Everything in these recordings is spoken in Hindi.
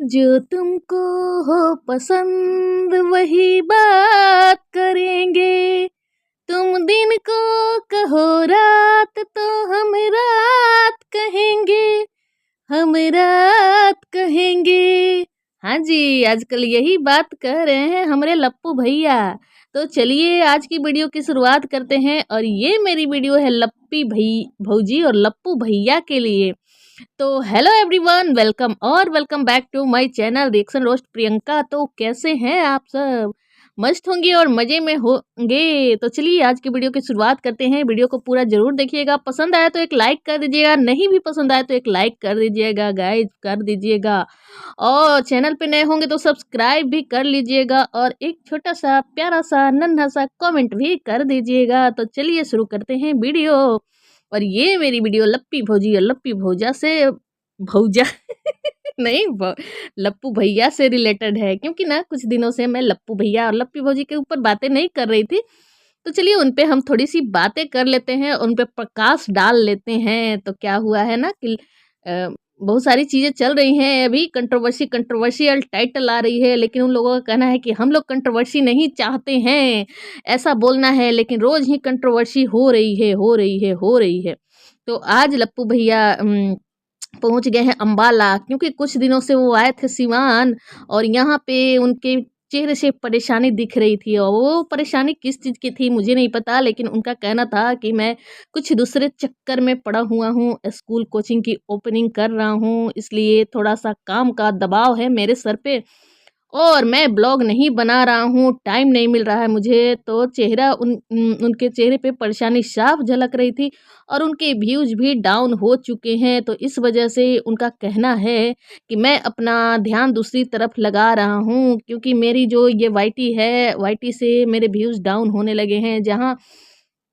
जो तुमको हो पसंद वही बात करेंगे। तुम दिन को कहो रात तो हम रात कहेंगे, हम रात कहेंगे। हाँ जी, आजकल यही बात कह रहे हैं हमारे लप्पू भैया। तो चलिए आज की वीडियो की शुरुआत करते हैं और ये मेरी वीडियो है लप्पी भौजी और लप्पू भैया के लिए। तो hello everyone, welcome back to my channel reaction roast Priyanka. तो कैसे हैं आप सब? मस्त होंगे और मज़े में होंगे। तो चलिए आज की वीडियो की शुरुआत करते हैं। वीडियो को पूरा ज़रूर देखिएगा, पसंद आया तो एक लाइक कर दीजिएगा, नहीं भी पसंद आया तो एक लाइक कर दीजिएगा गाइस, कर दीजिएगा। और चैनल पे नए होंगे तो सब्सक्राइब भी कर लीजिएगा और एक छोटा सा प्यारा सा नन्हा सा कमेंट भी कर दीजिएगा। तो चलिए शुरू करते हैं वीडियो। और ये मेरी वीडियो लप्पी भौजी और लप्पी भौजा से भौजा नहीं लप्पू भैया से रिलेटेड है, क्योंकि ना कुछ दिनों से मैं लप्पू भैया और लप्पी भौजी के ऊपर बातें नहीं कर रही थी। तो चलिए उन पे हम थोड़ी सी बातें कर लेते हैं, उन पे प्रकाश डाल लेते हैं। तो क्या हुआ है ना कि बहुत सारी चीज़ें चल रही हैं अभी, कंट्रोवर्शियल टाइटल आ रही है, लेकिन उन लोगों का कहना है कि हम लोग कंट्रोवर्सी नहीं चाहते हैं, ऐसा बोलना है। लेकिन रोज़ ही कंट्रोवर्सी हो रही है, हो रही है, हो रही है। तो आज लप्पू भैया पहुंच गए हैं अंबाला, क्योंकि कुछ दिनों से वो आए थे सिवान और यहाँ पे उनके चेहरे से परेशानी दिख रही थी। और वो परेशानी किस चीज़ की थी मुझे नहीं पता, लेकिन उनका कहना था कि मैं कुछ दूसरे चक्कर में पड़ा हुआ हूँ, स्कूल कोचिंग की ओपनिंग कर रहा हूँ, इसलिए थोड़ा सा काम का दबाव है मेरे सर पे और मैं ब्लॉग नहीं बना रहा हूँ, टाइम नहीं मिल रहा है मुझे। तो उनके चेहरे पे परेशानी साफ झलक रही थी और उनके व्यूज़ भी डाउन हो चुके हैं। तो इस वजह से उनका कहना है कि मैं अपना ध्यान दूसरी तरफ लगा रहा हूँ, क्योंकि मेरी जो ये वाईटी है, वाईटी से मेरे व्यूज़ डाउन होने लगे हैं। जहाँ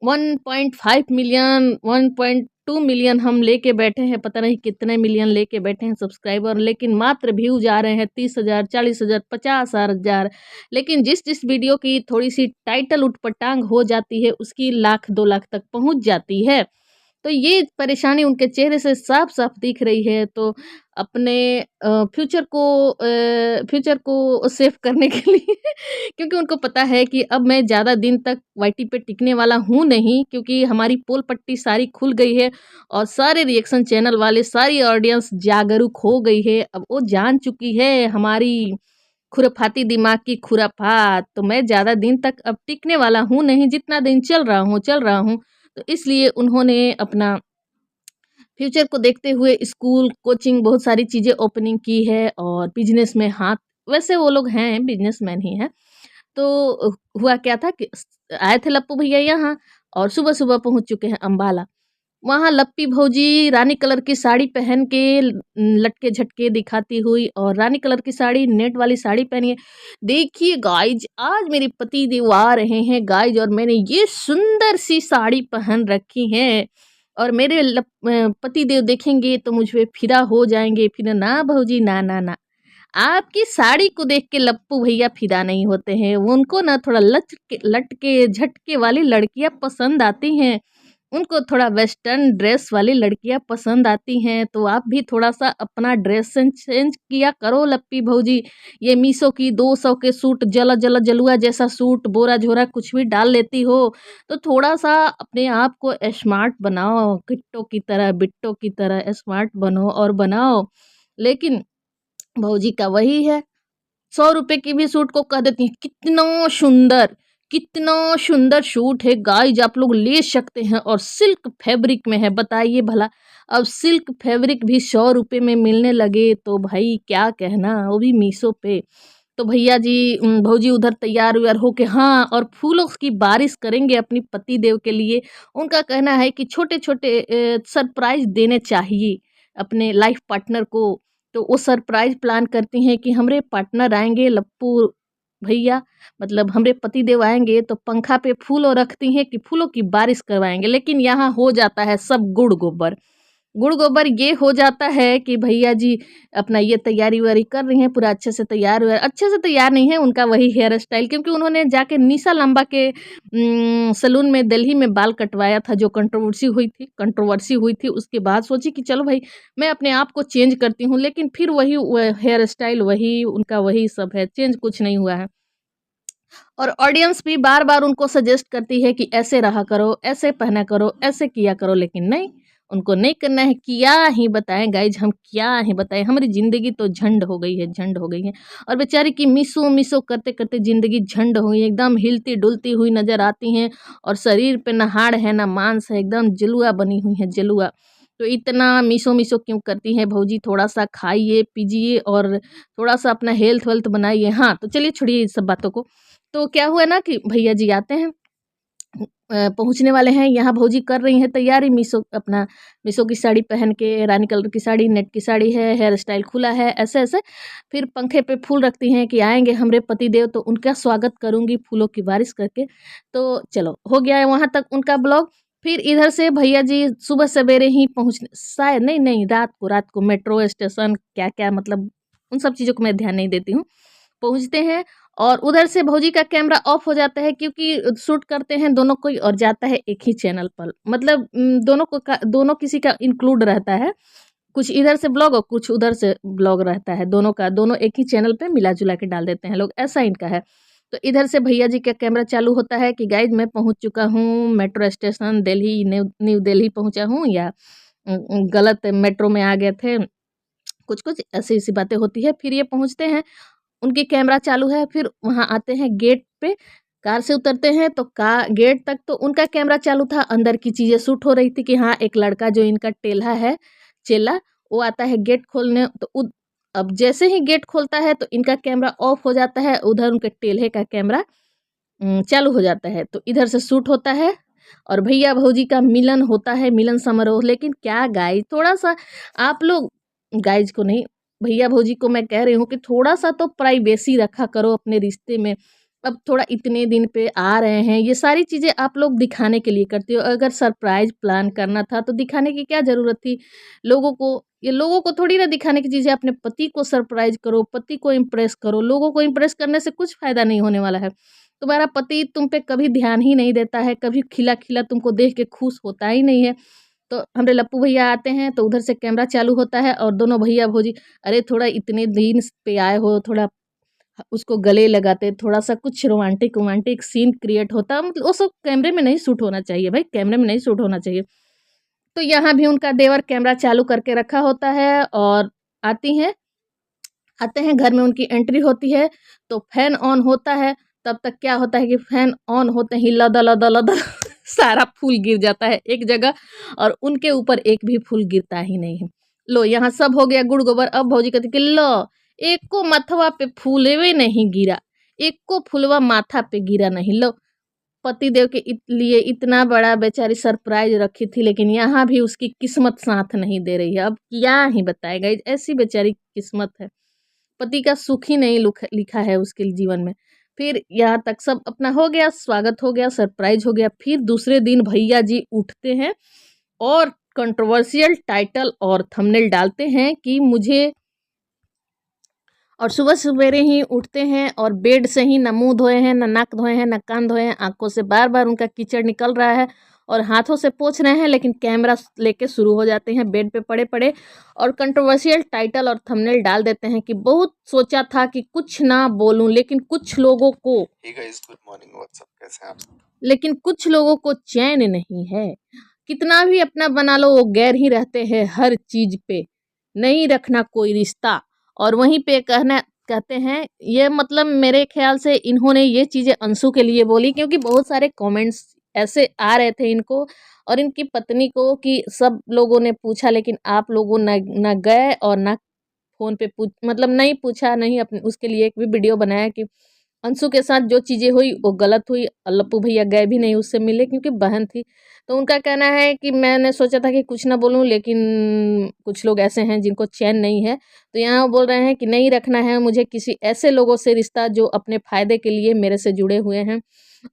1.5 मिलियन 1.2 मिलियन हम लेके बैठे हैं, पता नहीं कितने मिलियन लेके बैठे हैं सब्सक्राइबर, लेकिन मात्र व्यूज आ रहे हैं 30,000, 40,000, 50,000। लेकिन जिस जिस वीडियो की थोड़ी सी टाइटल उटपटांग हो जाती है उसकी लाख 2 लाख तक पहुंच जाती है। तो ये परेशानी उनके चेहरे से साफ साफ दिख रही है। तो अपने फ्यूचर को सेव करने के लिए क्योंकि उनको पता है कि अब मैं ज़्यादा दिन तक वाईटी पे टिकने वाला हूँ नहीं, क्योंकि हमारी पोल पट्टी सारी खुल गई है और सारे रिएक्शन चैनल वाले, सारी ऑडियंस जागरूक हो गई है। अब वो जान चुकी है हमारी खुराफाती दिमाग की खुराफात। तो मैं ज़्यादा दिन तक अब टिकने वाला हूँ नहीं, जितना दिन चल रहा हूँ। तो इसलिए उन्होंने अपना फ्यूचर को देखते हुए स्कूल, कोचिंग, बहुत सारी चीज़ें ओपनिंग की है और बिजनेस में हाथ, वैसे वो लोग हैं बिजनेसमैन ही हैं। तो हुआ क्या था कि आए थे लप्पू भैया यहाँ और सुबह-सुबह पहुँच चुके हैं अम्बाला। वहाँ लप्पी भौजी रानी कलर की साड़ी पहन के लटके झटके दिखाती हुई, और रानी कलर की साड़ी, नेट वाली साड़ी पहनी है। देखिए गाइज, आज मेरे पति देव आ रहे हैं गाइज और मैंने ये सुंदर सी साड़ी पहन रखी है और मेरे पति देव देखेंगे तो मुझ पे फिदा हो जाएंगे। फिर ना भौजी, ना ना ना, आपकी साड़ी को देख के लप्पू भैया फिदा नहीं होते हैं। उनको ना थोड़ा लचके लटके झटके वाली लड़कियां पसंद आती हैं, उनको थोड़ा वेस्टर्न ड्रेस वाली लड़कियां पसंद आती हैं। तो आप भी थोड़ा सा अपना ड्रेस चेंज किया करो लप्पी भौजी। ये मीशो की 200 के सूट, जला जला जलुआ जैसा सूट, बोरा झोरा कुछ भी डाल लेती हो। तो थोड़ा सा अपने आप को स्मार्ट बनाओ, किट्टो की तरह, बिट्टो की तरह स्मार्ट बनो और बनाओ। लेकिन भौजी का वही है, 100 रुपए की भी सूट को कह देती हैं कितना सुंदर सूट है गाइज, आप लोग ले सकते हैं और सिल्क फैब्रिक में है। बताइए भला, अब सिल्क फैब्रिक भी 100 रुपए में मिलने लगे तो भाई क्या कहना, वो भी मीशो पे। तो भैया जी, भौजी उधर तैयार व्यार होके, हाँ, और फूलों की बारिश करेंगे अपनी पति देव के लिए। उनका कहना है कि छोटे छोटे सरप्राइज देने चाहिए अपने लाइफ पार्टनर को। तो वो सरप्राइज प्लान करती हैं कि हमरे पार्टनर आएंगे लप्पू भैया, मतलब हमरे पति देव आएंगे तो पंखा पे फूल और रखती हैं कि फूलों की बारिश करवाएंगे। लेकिन यहाँ हो जाता है सब गुड़ गोबर। गुड़ गोबर ये हो जाता है कि भैया जी अपना ये तैयारी वारी कर रही हैं, पूरा अच्छे से तैयार हुआ, अच्छे से तैयार नहीं है उनका वही हेयर स्टाइल, क्योंकि उन्होंने जाके निशा लंबा के सलून में दिल्ली में बाल कटवाया था, जो कंट्रोवर्सी हुई थी। उसके बाद सोची कि चलो भाई मैं अपने आप को चेंज करती हूँ, लेकिन फिर वही हेयर स्टाइल वही उनका वही सब है, चेंज कुछ नहीं हुआ है। और ऑडियंस भी बार बार उनको सजेस्ट करती है कि ऐसे रहा करो, ऐसे पहना करो, ऐसे किया करो, लेकिन नहीं, उनको नहीं करना है। क्या ही बताएं गाइज, हम क्या ही बताएं, हमारी ज़िंदगी तो झंड हो गई है, झंड हो गई है। और बेचारी की मिसो मिसो करते करते ज़िंदगी झंड हो गई है, एकदम हिलती डुलती हुई नज़र आती हैं। और शरीर पे ना हाड़ है ना मांस है, एकदम जलुआ बनी हुई है, जलुआ। तो इतना मिसो मिसो क्यों करती हैं भौजी? थोड़ा सा खाइए पीजिए और थोड़ा सा अपना हेल्थ वेल्थ बनाइए। हाँ तो चलिए छोड़िए इस सब बातों को। तो क्या हुआ ना कि भैया जी आते हैं, पहुँचने वाले हैं, यहाँ भौजी कर रही हैं तैयारी। मीशो की साड़ी पहन के, रानी कलर की साड़ी, नेट की साड़ी है, हेयर स्टाइल खुला है, ऐसे ऐसे। फिर पंखे पे फूल रखती हैं कि आएंगे हमारे पतिदेव तो उनका स्वागत करूंगी फूलों की बारिश करके। तो चलो हो गया है वहाँ तक उनका ब्लॉग। फिर इधर से भैया जी सुबह सवेरे ही पहुँच, शायद नहीं नहीं, रात को मेट्रो स्टेशन क्या क्या, मतलब उन सब चीज़ों को मैं ध्यान नहीं देती हूँ। पहुँचते हैं और उधर से भौजी का कैमरा ऑफ हो जाता है, क्योंकि शूट करते हैं दोनों कोई और जाता है एक ही चैनल पर, मतलब दोनों किसी का इंक्लूड रहता है, कुछ इधर से ब्लॉग और कुछ उधर से ब्लॉग रहता है, दोनों एक ही चैनल पे मिला जुला के डाल देते हैं लोग, ऐसा इनका है। तो इधर से भैया जी का कैमरा चालू होता है कि गाइज मैं पहुंच चुका हूँ metro station, Delhi, new Delhi पहुंचा हूँ, या गलत मेट्रो में आ गए थे, कुछ कुछ ऐसी ऐसी बातें होती है। फिर ये पहुंचते हैं, उनकी कैमरा चालू है। फिर वहाँ आते हैं गेट पे, कार से उतरते हैं तो गेट तक तो उनका कैमरा चालू था, अंदर की चीज़ें शूट हो रही थी कि हाँ एक लड़का जो इनका टेल्हा है, चेला, वो आता है गेट खोलने। तो अब जैसे ही गेट खोलता है तो इनका कैमरा ऑफ हो जाता है, उधर उनके टेल्हे का कैमरा चालू हो जाता है। तो इधर से शूट होता है और भैया भौजी का मिलन होता है, मिलन समारोह। लेकिन क्या गाइज, थोड़ा सा आप लोग, गाइज को नहीं, भैया भौजी को मैं कह रही हूँ कि थोड़ा सा तो प्राइवेसी रखा करो अपने रिश्ते में। अब थोड़ा इतने दिन पे आ रहे हैं, ये सारी चीज़ें आप लोग दिखाने के लिए करते हो। अगर सरप्राइज प्लान करना था तो दिखाने की क्या ज़रूरत थी लोगों को? ये लोगों को थोड़ी ना दिखाने की चीज़ें, अपने पति को सरप्राइज करो, पति को इम्प्रेस करो। लोगों को इम्प्रेस करने से कुछ फ़ायदा नहीं होने वाला है। तुम्हारा पति तुम पे कभी ध्यान ही नहीं देता है, कभी खिला खिला तुमको देख के खुश होता ही नहीं है। तो हमारे लप्पू भैया आते हैं तो उधर से कैमरा चालू होता है और दोनों भैया भौजी, अरे थोड़ा इतने दिन पे आए हो, थोड़ा उसको गले लगाते, थोड़ा सा कुछ रोमांटिक रोमांटिक सीन क्रिएट होता, मतलब वो सब कैमरे में नहीं शूट होना चाहिए भाई, कैमरे में नहीं शूट होना चाहिए। तो यहाँ भी उनका देवर कैमरा चालू करके रखा होता है और आते हैं घर में, उनकी एंट्री होती है तो फैन ऑन होता है। तब तक क्या होता है कि फैन ऑन होते ही लदा लदा लदा सारा फूल गिर जाता है एक जगह, और उनके ऊपर एक भी फूल गिरता ही नहीं है। लो यहाँ सब हो गया गुड़ गोबर। अब भौजी कहती कि लो, एक को मथवा पे फूलेवे नहीं गिरा, एक को फूलवा माथा पे गिरा नहीं। लो, पति देव के लिए इतना बड़ा बेचारी सरप्राइज रखी थी, लेकिन यहाँ भी उसकी किस्मत साथ नहीं दे रही है। अब क्या ही बताएगा, ऐसी बेचारी किस्मत है, पति का सुख ही नहीं लिखा है उसके जीवन में। फिर यहाँ तक सब अपना हो गया, स्वागत हो गया, सरप्राइज हो गया। फिर दूसरे दिन भैया जी उठते हैं और कंट्रोवर्शियल टाइटल और थंबनेल डालते हैं कि मुझे, और सुबह सवेरे ही उठते हैं और बेड से ही ना मुंह धोए हैं, ना नाक धोए हैं, ना कान धोए हैं, आंखों से बार बार उनका कीचड़ निकल रहा है और हाथों से पोंछ रहे हैं, लेकिन कैमरा लेके शुरू हो जाते हैं बेड पे पड़े पड़े और कंट्रोवर्शियल टाइटल और थंबनेल डाल देते हैं कि बहुत सोचा था कि कुछ ना बोलूं, लेकिन कुछ लोगों को, hey guys, good morning, what's up, कैसे हैं आप? लेकिन कुछ लोगों को चैन नहीं है। कितना भी अपना बना लो, वो गैर ही रहते हैं हर चीज पे, नहीं रखना कोई रिश्ता। और वहीं पे कहते हैं ये, मतलब मेरे ख्याल से इन्होंने ये चीज़ें अंशु के लिए बोली, क्योंकि बहुत सारे कमेंट्स ऐसे आ रहे थे इनको और इनकी पत्नी को कि सब लोगों ने पूछा, लेकिन आप लोगों न गए और ना फ़ोन पे मतलब नहीं पूछा, नहीं अपने उसके लिए एक भी वीडियो बनाया कि अंशु के साथ जो चीज़ें हुई वो गलत हुई। लप्पू भैया गए भी नहीं उससे मिले, क्योंकि बहन थी। तो उनका कहना है कि मैंने सोचा था कि कुछ ना बोलूं, लेकिन कुछ लोग ऐसे हैं जिनको चैन नहीं है, तो यहाँ वो बोल रहे हैं कि नहीं रखना है मुझे किसी ऐसे लोगों से रिश्ता जो अपने फ़ायदे के लिए मेरे से जुड़े हुए हैं।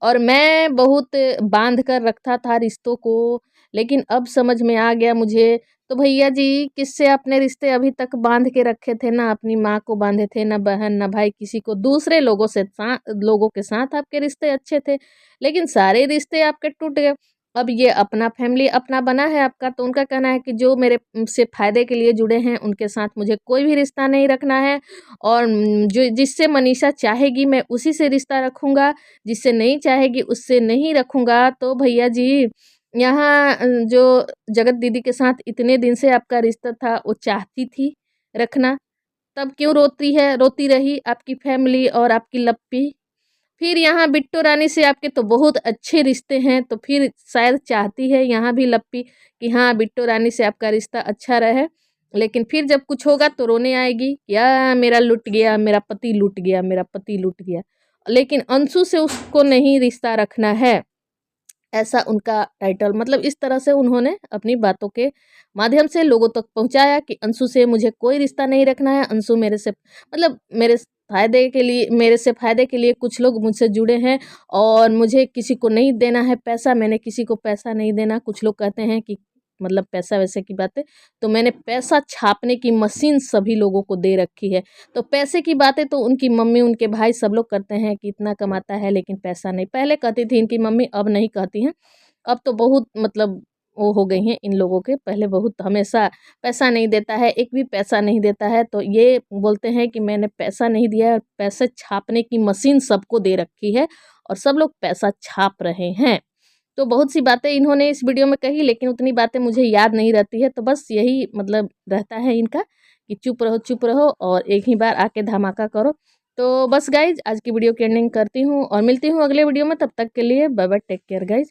और मैं बहुत बांध कर रखता था रिश्तों को, लेकिन अब समझ में आ गया मुझे। तो भैया जी, किससे अपने रिश्ते अभी तक बांध के रखे थे? ना अपनी माँ को बांधे थे, ना बहन, ना भाई, किसी को। दूसरे लोगों के साथ आपके रिश्ते अच्छे थे, लेकिन सारे रिश्ते आपके टूट गए। अब ये अपना फैमिली अपना बना है आपका, तो उनका कहना है कि जो मेरे से फ़ायदे के लिए जुड़े हैं उनके साथ मुझे कोई भी रिश्ता नहीं रखना है, और जो जिससे मनीषा चाहेगी मैं उसी से रिश्ता रखूँगा, जिससे नहीं चाहेगी उससे नहीं रखूँगा। तो भैया जी, यहाँ जो जगत दीदी के साथ इतने दिन से आपका रिश्ता था वो चाहती थी रखना, तब क्यों रोती रही आपकी फैमिली और आपकी लप्पी? फिर यहाँ बिट्टू रानी से आपके तो बहुत अच्छे रिश्ते हैं, तो फिर शायद चाहती है यहाँ भी लप्पी कि हाँ, बिट्टू रानी से आपका रिश्ता अच्छा रहे। लेकिन फिर जब कुछ होगा तो रोने आएगी, या मेरा लुट गया, मेरा पति लुट गया, मेरा पति लुट गया। लेकिन अंशु से उसको नहीं रिश्ता रखना है, ऐसा उनका टाइटल। मतलब इस तरह से उन्होंने अपनी बातों के माध्यम से लोगों तक पहुंचाया कि अंशु से मुझे कोई रिश्ता नहीं रखना है। अंशु मेरे से, मतलब मेरे से फ़ायदे के लिए कुछ लोग मुझसे जुड़े हैं, और मुझे किसी को नहीं देना है पैसा, मैंने किसी को पैसा नहीं देना। कुछ लोग कहते हैं कि मतलब पैसा वैसे की बात है, तो मैंने पैसा छापने की मशीन सभी लोगों को दे रखी है। तो पैसे की बातें तो उनकी मम्मी, उनके भाई सब लोग करते हैं कि इतना कमाता है लेकिन पैसा नहीं। पहले कहती थी इनकी मम्मी, अब नहीं कहती हैं। अब तो बहुत मतलब वो हो गई हैं इन लोगों के। पहले बहुत हमेशा पैसा नहीं देता है, एक भी पैसा नहीं देता है, तो ये बोलते हैं कि मैंने पैसा नहीं दिया है, पैसे छापने की मशीन सबको दे रखी है और सब लोग पैसा छाप रहे हैं। तो बहुत सी बातें इन्होंने इस वीडियो में कही, लेकिन उतनी बातें मुझे याद नहीं रहती है। तो बस यही मतलब रहता है इनका कि चुप रहो और एक ही बार आके धमाका करो। तो बस गाइज, आज की वीडियो की एंडिंग करती हूँ और मिलती हूँ अगले वीडियो में। तब तक के लिए bye bye, take care guys.